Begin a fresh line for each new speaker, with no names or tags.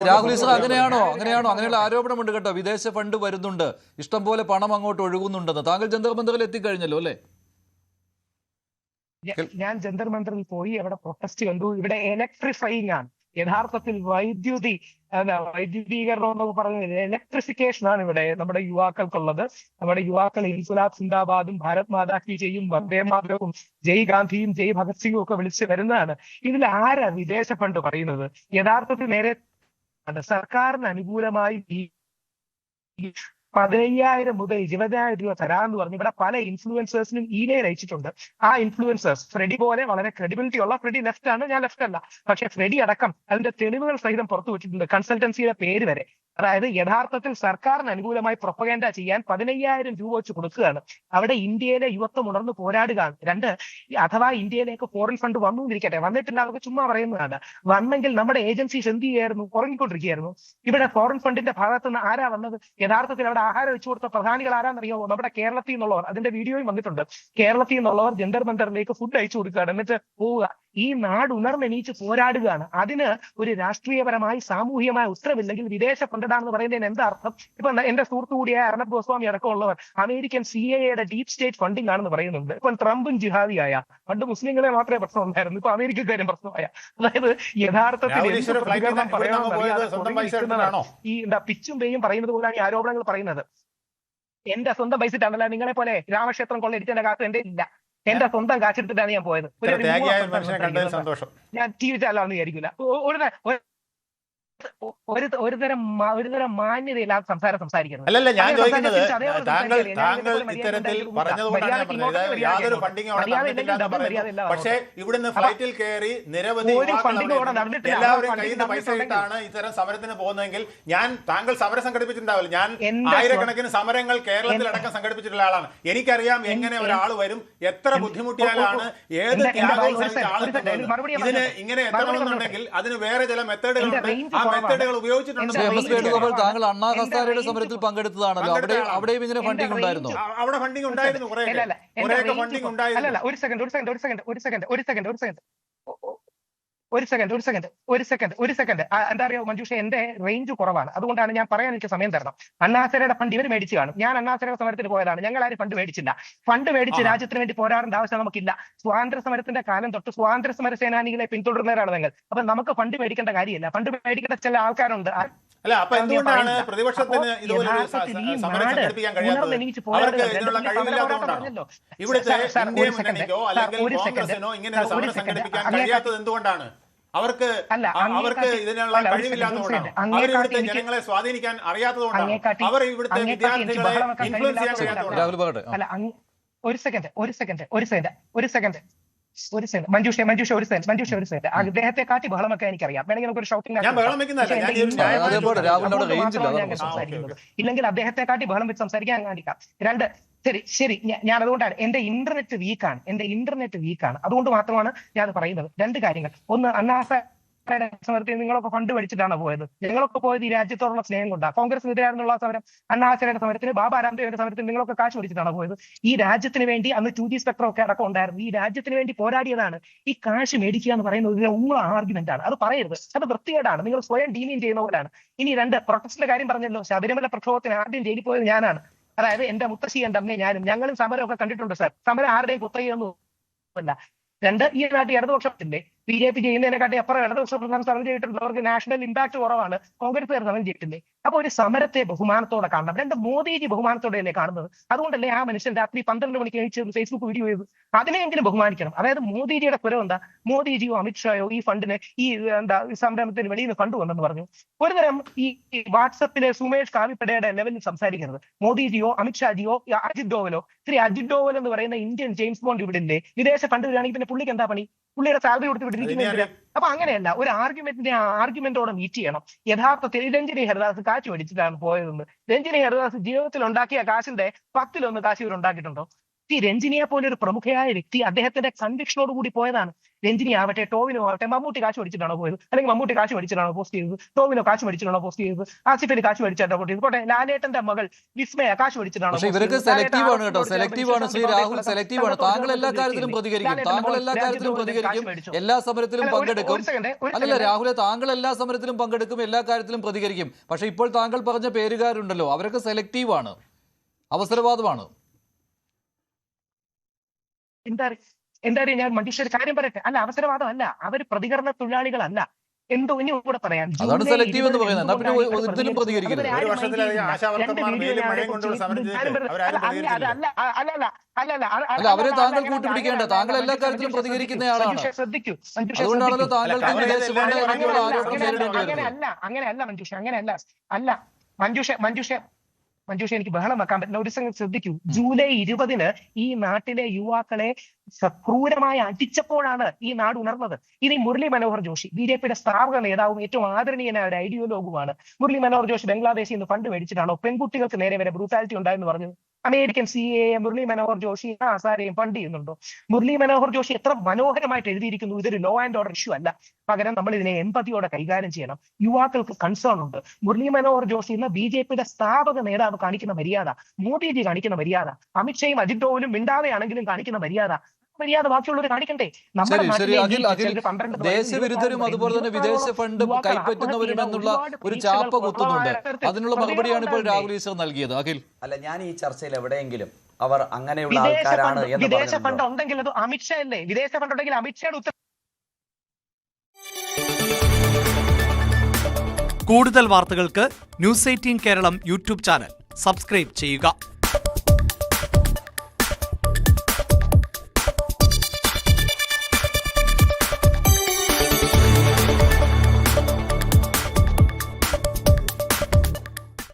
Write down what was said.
രാഹുൽ ഈശ്വർ അങ്ങനെയാണോ അങ്ങനെയുള്ള ആരോപണമുണ്ട് കേട്ടോ. വിദേശ ഫണ്ട് വരുന്നുണ്ട്, ഇഷ്ടം പോലെ പണം അങ്ങോട്ട് ഒഴുകുന്നുണ്ടെന്ന്. താങ്കൾ ജന്തർ മന്ദറിൽ എത്തിക്കഴിഞ്ഞല്ലോ അല്ലേ?
ഞാൻ ജന്തർ മന്ദറിൽ പോയി അവിടെ പ്രൊട്ടസ്റ്റ് കണ്ടു. ഇവിടെ ഇലക്ട്രിഫൈങ് ആണ് യഥാർത്ഥത്തിൽ. വൈദ്യുതീകരണം എന്നൊക്കെ പറയുന്നത് ഇലക്ട്രിഫിക്കേഷൻ ആണ് ഇവിടെ നമ്മുടെ യുവാക്കൾക്കുള്ളത്. നമ്മുടെ യുവാക്കൾ ഇൻകുലാബ് സിന്ദാബാദും ഭാരത് മാതാ കി ജയും വന്ദേ മാതരവും ജയ് ഗാന്ധിയും ജയ് ഭഗത് സിംഗും ഒക്കെ വിളിച്ച് വരുന്നതാണ്. ഇതിൽ ആരാ വിദേശ ഫണ്ട് പറയുന്നത്? യഥാർത്ഥത്തിൽ നേരെ സർക്കാരിന് അനുകൂലമായി ഈ 15,000 മുതൽ 20,000 രൂപ തരാമെന്ന് പറഞ്ഞ് ഇവിടെ പല ഇൻഫ്ലുവൻസേഴ്സിനും ഇമെയിൽ അയച്ചിട്ടുണ്ട്. ആ ഇൻഫ്ലുവൻസേഴ്സ് ഫ്രെഡി പോലെ വളരെ ക്രെഡിബിലിറ്റി ഉള്ള, ഫ്രെഡി ലെഫ്റ്റ് ആണ്, ഞാൻ ലെഫ്റ്റ് അല്ല, പക്ഷെ ഫ്രെഡി അടക്കം അതിന്റെ തെളിവുകൾ സഹിതം പുറത്തു വിട്ടിട്ടുണ്ട്, കൺസൾട്ടൻസിയുടെ പേര് വരെ. അതായത് യഥാർത്ഥത്തിൽ സർക്കാരിന് അനുകൂലമായി പ്രൊപ്പഗൻഡ ചെയ്യാൻ 15,000 രൂപ വെച്ച് കൊടുക്കുകയാണ്. അവിടെ ഇന്ത്യയിലെ യുവത്വം ഉണർന്ന് പോരാടുകയാണ്. രണ്ട്, അഥവാ ഇന്ത്യയിലേക്ക് ഫോറിൻ ഫണ്ട് വന്നു എന്നിരിക്കട്ടെ, വന്നിട്ടില്ല, അവർക്ക് ചുമ്മാ പറയുന്നതാണ്. വന്നെങ്കിൽ നമ്മുടെ ഏജൻസീസ് എന്ത് ചെയ്യായിരുന്നു? ഉറങ്ങിക്കൊണ്ടിരിക്കുകയായിരുന്നു. ഇവിടെ ഫോറിൻ ഫണ്ടിന്റെ ഭാഗത്ത് നിന്ന് ആരാ വന്നത്? യഥാർത്ഥത്തിൽ അവിടെ ആഹാരം വെച്ചു കൊടുത്ത പ്രധാനികൾ ആരാന്നറിയാമോ? നമ്മുടെ കേരളത്തിൽ നിന്നുള്ളവർ. അതിന്റെ വീഡിയോയും വന്നിട്ടുണ്ട്. കേരളത്തിൽ നിന്നുള്ളവർ ജന്തർ മന്ദറിലേക്ക് ഫുഡ് അയച്ചു കൊടുക്കുകയാണ്, എന്നിട്ട് പോവുക. ഈ നാട് ഉണർന്നെണീച്ച് പോരാടുകയാണ്. അതിന് ഒരു രാഷ്ട്രീയപരമായി സാമൂഹികമായ ഉത്തരവില്ലെങ്കിൽ വിദേശ ഫണ്ടാണെന്ന് പറയുന്നതിന് എന്താ അർത്ഥം? ഇപ്പൊ എന്റെ സുഹൃത്തു കൂടിയായ അർണബ് ഗോസ്വാമി അടക്കമുള്ളവർ American CIA deep state funding ആണെന്ന് പറയുന്നുണ്ട്. ഇപ്പൊ ട്രംപും ജിഹാദിയായ, പണ്ട് മുസ്ലിങ്ങളെ മാത്രമേ പ്രശ്നം ഉണ്ടായിരുന്നു, ഇപ്പൊ അമേരിക്കക്കാരും പ്രശ്നമായ. അതായത് യഥാർത്ഥത്തിൽ പ്രതികരണം പറയാമെന്നറിയാതെ ഈ പിച്ചും പേയും പറയുന്നത് പോലെയാണ് ഈ ആരോപണങ്ങൾ പറയുന്നത്. എന്റെ സ്വന്തം പൈസ നിങ്ങളെ പോലെ രാമക്ഷേത്രം കൊള്ളടിച്ചതിന്റെ കാശ് എന്റെ ഇല്ല. എന്റെ സ്വന്തം കാശെടുത്തിട്ടാണ് ഞാൻ പോയത്. ഞാൻ TV ചാനലാണെന്ന് വിചാരിക്കില്ല. ഒരുതരം മാന്യതയില്ലാത്ത സംസാരം സംസാരിക്കുന്നത്.
അല്ലല്ല, ഞാൻ ചോദിക്കുന്നത് താങ്കൾ ഇത്തരത്തിൽ പറഞ്ഞതുകൊണ്ടാണ് യാതൊരു ഫണ്ടിങ്ങും അവിടെ നടന്നിട്ടില്ല. പക്ഷേ ഇവിടുന്ന് ഫ്ലൈറ്റിൽ കയറി നിരവധി എല്ലാവരും കയ്യിൽ നിന്ന് പൈസ ഇട്ടാണ് ഇത്തരം സമരത്തിന് പോകുന്നതെങ്കിൽ താങ്കൾ സമരം സംഘടിപ്പിച്ചിട്ടുണ്ടാവില്ല. ഞാൻ ആയിരക്കണക്കിന് സമരങ്ങൾ കേരളത്തിലടക്കം സംഘടിപ്പിച്ചിട്ടുള്ള ആളാണ്. എനിക്കറിയാം എങ്ങനെ ഒരാൾ വരും, എത്ര ബുദ്ധിമുട്ടിയാലാണ്, ഏത് ത്യാഗവും സഹിച്ച ആളുകൾ ഇതിന് ഇങ്ങനെ എത്തണമെന്നുണ്ടെങ്കിൽ അതിന് വേറെ ചില മെത്തേഡുകളുണ്ട്.
താങ്കൾ അണ്ണാ ഹസാരയുടെ സമരത്തിൽ പങ്കെടുത്തതാണല്ലോ. അവിടെയും ഇങ്ങനെ ഫണ്ടിങ് ഉണ്ടായിരുന്നു.
അവിടെ ഫണ്ടിങ് ഉണ്ടായിരുന്നു, ഫണ്ടിങ് ഉണ്ടായിരുന്നു.
ഒരു സെക്കൻഡ് എന്താ അറിയോ മഞ്ജുഷ, എന്റെ റേഞ്ച് കുറവാണ്, അതുകൊണ്ടാണ് ഞാൻ പറയാൻ എനിക്ക് സമയം തരണം. അണ്ണാഹസാരയുടെ ഫണ്ട് ഇവർ മേടിച്ചു കാണും. ഞാൻ അണ്ണാഹസാരയുടെ സമരത്തിന് പോയതാണ്. ഞങ്ങൾ ആരും ഫണ്ട് മേടിച്ചില്ല. ഫണ്ട് മേടിച്ച് രാജ്യത്തിന് വേണ്ടി പോരാടേണ്ട ആവശ്യം നമുക്കില്ല. സ്വാതന്ത്ര്യ സമരത്തിന്റെ കാലം തൊട്ട് സ്വാതന്ത്ര്യ സമര സേനാനികളെ പിന്തുടരുന്നവരാണ് നിങ്ങൾ. അപ്പൊ നമുക്ക് ഫണ്ട് മേടിക്കേണ്ട കാര്യമില്ല. ഫണ്ട് മേടിക്കേണ്ട ചില ആൾക്കാരുണ്ട്.
അല്ല, അപ്പൊ എന്തുകൊണ്ടാണ് പ്രതിപക്ഷത്തിന് ഇതുപോലെ സമരം സംഘടിപ്പിക്കാൻ കഴിയാത്തത്? അവർക്ക് ഇതിനുള്ള കഴിവില്ലാത്തതുകൊണ്ടാണോ? ഇവിടുത്തെ ഇന്ത്യ മുന്നണിക്കോ അല്ലെങ്കിൽ കോൺഗ്രസിനോ ഇങ്ങനെ ഒരു സമരം സംഘടിപ്പിക്കാൻ കഴിയാത്തത് എന്തുകൊണ്ടാണ്? അവർക്ക് ഇതിനുള്ള കഴിവില്ലാത്തതുകൊണ്ടാണ്. അവർ ഇവിടുത്തെ ജനങ്ങളെ സ്വാധീനിക്കാൻ അറിയാത്തതുകൊണ്ടാണ്. അവർ ഇവിടുത്തെ വിദ്യാർത്ഥികളെ ഇൻഫ്ലുവൻസ് ചെയ്യാൻ കഴിയാത്തതുകൊണ്ടാണ്.
ഒരു സെക്കൻഡ് മഞ്ജുഷ ഒരു സെക്കൻഡ്. അദ്ദേഹത്തെ കാട്ടി ബഹളം വെക്കാൻ എനിക്കറിയാം. വേണമെങ്കിൽ നമുക്ക് ഒരു ഷൗട്ടിംഗ് ഇല്ലെങ്കിൽ അദ്ദേഹത്തെ കാട്ടി ബഹളം വെച്ച് സംസാരിക്കാൻ കാണിക്കാം. രണ്ട്, ശരി, ഞാൻ അതുകൊണ്ടാണ് എന്റെ ഇന്റർനെറ്റ് വീക്കാണ്. അതുകൊണ്ട് മാത്രമാണ് ഞാൻ പറയുന്നത്. രണ്ട് കാര്യങ്ങൾ. ഒന്ന്, സമരത്തിൽ നിങ്ങളൊക്കെ ഫണ്ട് മേടിച്ചിട്ടാണ് പോയത്. ഞങ്ങളൊക്കെ പോയത് ഈ രാജ്യത്തോടുള്ള സ്നേഹം കൊണ്ടാണ്. കോൺഗ്രസിനെതിരായിരുന്നുള്ള സമരം, അണ്ണാഹസാരയുടെ സമരത്തിന്, ബാബാ രാംദേവിന്റെ സമരത്തിന് നിങ്ങളൊക്കെ കാശ് മേടിച്ചിട്ടാണ് പോയത്. ഈ രാജ്യത്തിന് വേണ്ടി അന്ന് 2G സ്പെക്ട്രം ഒക്കെ അടക്കം ഉണ്ടായിരുന്നു. ഈ രാജ്യത്തിന് വേണ്ടി പോരാടിയതാണ്. ഈ കാശ് മേടിക്കുക എന്ന് പറയുന്നത് ഊള ആർഗ്യുമെന്റ് ആണ്. അത് പറയരുത്, അത് വൃത്തികേടാണ്. നിങ്ങൾ സ്വയം ഡീമീൻ ചെയ്യുന്ന പോലെയാണ്. ഇനി രണ്ട്, പ്രൊട്ടസ്റ്റിന്റെ കാര്യം പറഞ്ഞല്ലോ. ശബരിമല പ്രക്ഷോഭത്തിന് ആദ്യം ജയിലിൽ പോയത് ഞാനാണ്. അതായത് എന്റെ മുത്തശ്ശി, എന്റെ അമ്മയും ഞാനും. ഞങ്ങളും സമരമൊക്കെ കണ്ടിട്ടുണ്ട് സാർ. സമരം ആരുടെയും കുത്തകയൊന്നും അല്ല. രണ്ട്, ഈ നാട്ടിൽ ഇടതുപക്ഷത്തിന്റെ BJP ചെയ്യുന്നതിനെക്കാട്ടി അപ്പുറം ഇടതുപക്ഷ പ്രധാനം സമരം ചെയ്തിട്ടുള്ളവർക്ക് നാഷണൽ ഇമ്പാക്ട് കുറവാണ്. കോൺഗ്രസ്സുകാർ സമരം ചെയ്തിട്ടില്ലേ? അപ്പൊ ഒരു സമരത്തെ ബഹുമാനത്തോടെ കാണണം. രണ്ട്, മോദിജി ബഹുമാനത്തോടെയല്ലേ കാണുന്നത്? അതുകൊണ്ടല്ലേ ആ മനുഷ്യൻ രാത്രി 12 മണിക്ക് കഴിച്ച് ഫേസ്ബുക്ക് വീഡിയോ ചെയ്തു. അതിനെങ്കിലും ബഹുമാനിക്കണം. അതായത് മോദിജിയുടെ സ്വരം എന്താ? മോദിജിയോ അമിത്ഷായോ ഈ ഫണ്ടിന് ഈ സംരംഭത്തിന് വെളിയിൽ നിന്ന് ഫണ്ട് വന്നെന്ന് പറഞ്ഞു. ഒരുതരം ഈ വാട്സപ്പിലെ സുമേഷ് കാവിപ്പടയുടെ ലെവലിൽ സംസാരിക്കരുത്. മോദിജിയോ അമിത്ഷാജിയോ അജിത് ഡോവലോ അജിത് ഡോവൽ എന്ന് പറയുന്ന ഇന്ത്യൻ ജെയിംസ് ബോണ്ട് ഇവിടെ ഇല്ലേ? വിദേശ ഫണ്ട് വരികയാണെങ്കിൽ പിന്നെ പുള്ളിക്ക് എന്താ പണി? പുള്ളിയുടെ സാലറി കൊടുത്തിട്ടിരിക്കുന്നില്ല. അപ്പൊ അങ്ങനെയല്ല, ഒരു ആർഗ്യുമെന്റോടെ മീറ്റ് ചെയ്യണം. യഥാർത്ഥത്തിൽ രഞ്ജിനി ഹരിദാസ് കാശ് മേടിച്ചിട്ടാണ് പോയതെന്ന്. രഞ്ജിനി ഹരിദാസ് ജീവിതത്തിൽ ഉണ്ടാക്കിയ കാശിന്റെ 10-1 കാശ് ഇവർ ഉണ്ടാക്കിയിട്ടുണ്ടോ? രഞ്ജിനിയെ പോലെ ഒരു പ്രമുഖയായ വ്യക്തി അദ്ദേഹത്തിന്റെ കൺവിക്ഷനോട് കൂടി പോയതാണ്. രഞ്ജിനി ആവട്ടെ, ടോവിനോ ആവട്ടെ, മമ്മൂട്ടി കാശ് മേടിച്ചിട്ടാണോ പോയത്, അല്ലെങ്കിൽ മമ്മൂട്ടി കാശ് മേടിച്ചിട്ടാണോ പോസ്റ്റ് ചെയ്തത്, ടോവിനോ കാശ് മേടിച്ചിട്ടാണോ പോസ്റ്റ് ചെയ്തത്, ആസിഫ് അലി കാശ് മേടിച്ചിട്ടാണോ പോസ്റ്റ് ചെയ്തത്, പോട്ടെ ലാലേട്ടന്റെ മകൾ വിസ്മയ കാശ് മേടിച്ചിട്ടാണോ?
പക്ഷേ ഇവരൊക്കെ സെലക്റ്റീവ് ആണ് കേട്ടോ, സെലക്റ്റീവ് ആണ്. ശ്രീ രാഹുൽ സെലക്റ്റീവ് ആണ്. താങ്കൾ എല്ലാ കാര്യത്തിലും പ്രതികരിക്കും, താങ്കൾ എല്ലാ കാര്യത്തിലും പ്രതികരിക്കും, എല്ലാ സമരത്തിലും പങ്കെടുക്കും. അല്ലല്ല രാഹുലെ, താങ്കൾ എല്ലാ സമരത്തിലും പങ്കെടുക്കും, എല്ലാ കാര്യത്തിലും പ്രതികരിക്കും. പക്ഷെ ഇപ്പോൾ താങ്കൾ പറഞ്ഞ പേരുകാരുണ്ടല്ലോ, അവരൊക്കെ സെലക്റ്റീവ് ആണ്, അവസരവാദമാണ്.
എന്താ ഞാൻ മനുഷ്യ കാര്യം പറയട്ടെ, അല്ല അവസരവാദം അല്ല, അവർ പ്രതികരണ തൊഴിലാളികളല്ല. എന്തോ ഇനി കൂടെ പറയാം,
അതാണ് സെലക്റ്റീവ് എന്ന് പറയുന്നത്. എന്നാ പിന്നെ ഇതിലും പ്രതികരിക്കരുത്.
ഒരു വർഷത്തിലധികം ആശാവർക്കർമാർ വെയിലും മഴയും കൊണ്ടുള്ള സമരം ചെയ്തിട്ട് അവരാരും പ്രതികരിച്ചില്ല.
അല്ല, അവരെ താങ്കൾ കൂട്ടുപിടിക്കേണ്ട, താങ്കൾ എല്ലാ കാര്യത്തിലും പ്രതികരിക്കുന്നയാളാണ്.
ശ്രദ്ധിക്കൂ,
അതുകൊണ്ടാണല്ലോ താങ്കൾക്ക് വിദേശ ഫണ്ട് ഇറങ്ങിയുള്ള ആരോപണം നേരിടേണ്ടി വരുന്നത്.
അങ്ങനെയല്ല മഞ്ജുഷ, അങ്ങനെയല്ല മഞ്ജുഷ എനിക്ക് ബഹളം വെക്കാൻ പറ്റില്ല. ഒരു സംഗതി ശ്രദ്ധിക്കൂ, ജൂലൈ 20 ഈ നാട്ടിലെ യുവാക്കളെ ക്രൂരമായി അടിച്ചപ്പോഴാണ് ഈ നാട് ഉണർന്നത്. ഇനി മുരളി മനോഹർ ജോഷി ബി.ജെ.പിയുടെ സ്ഥാപക നേതാവും ഏറ്റവും ആദരണീയനായ ഒരു ഐഡിയോലോഗുമാണ്. മുരളി മനോഹർ ജോഷി ബംഗ്ലാദേശിൽ നിന്ന് ഫണ്ട് മേടിച്ചിട്ടാണോ പെൺകുട്ടികൾക്ക് നേരെ വരെ ബ്രൂട്ടാലിറ്റി ഉണ്ടായെന്ന് പറഞ്ഞു? അമേരിക്കൻ CAA മുരളി മനോഹർ ജോഷി ആസാരെയും ഫണ്ട് ചെയ്യുന്നുണ്ടോ? മുരളി മനോഹർ ജോഷി എത്ര മനോഹരമായിട്ട് എഴുതിയിരിക്കുന്നു, ഇതൊരു ലോ ആൻഡ് ഓർഡർ ഇഷ്യൂ അല്ല, പകരം നമ്മൾ ഇതിനെ എമ്പതിയോടെ കൈകാര്യം ചെയ്യണം. യുവാക്കൾക്ക് കൺസേൺ ഉണ്ട്. മുരളി മനോഹർ ജോഷി എന്ന ബി.ജെ.പിയുടെ സ്ഥാപക നേതാവ് കാണിക്കുന്ന മര്യാദ, മോദിജി കാണിക്കുന്ന മര്യാദ, അമിത്ഷായും അജിത് ഡോവലും മിണ്ടാതെയാണെങ്കിലും കാണിക്കുന്ന മര്യാദ ബാക്കിയുള്ളവർ കാണിക്കണ്ടേ?
ദേശവിരുദ്ധരും അതുപോലെ തന്നെ വിദേശ ഫണ്ട് കൈപ്പറ്റുന്നവരും എന്നുള്ള ഒരു ചാപ്പ കുത്തുന്നുണ്ട്. അതിനുള്ള മറുപടിയാണ് ഇപ്പോൾ രാഹുൽ ഈശ്വർ നൽകിയത്. അഖിൽ,
അല്ല, ഞാൻ ഈ ചർച്ചയിൽ എവിടെയെങ്കിലും അവർ അങ്ങനെയുള്ള ആൾക്കാരാണ് എന്ന്
വിദേശ ഫണ്ട് ഉണ്ടെങ്കിൽ അത് അമിത്ഷാ അല്ലേ? വിദേശ ഫണ്ട് ഉണ്ടെങ്കിൽ അമിത്ഷായുടെ ഉത്തരം.
കൂടുതൽ വാർത്തകൾക്ക് news 18 Keralam YouTube channel subscribe ചെയ്യുക.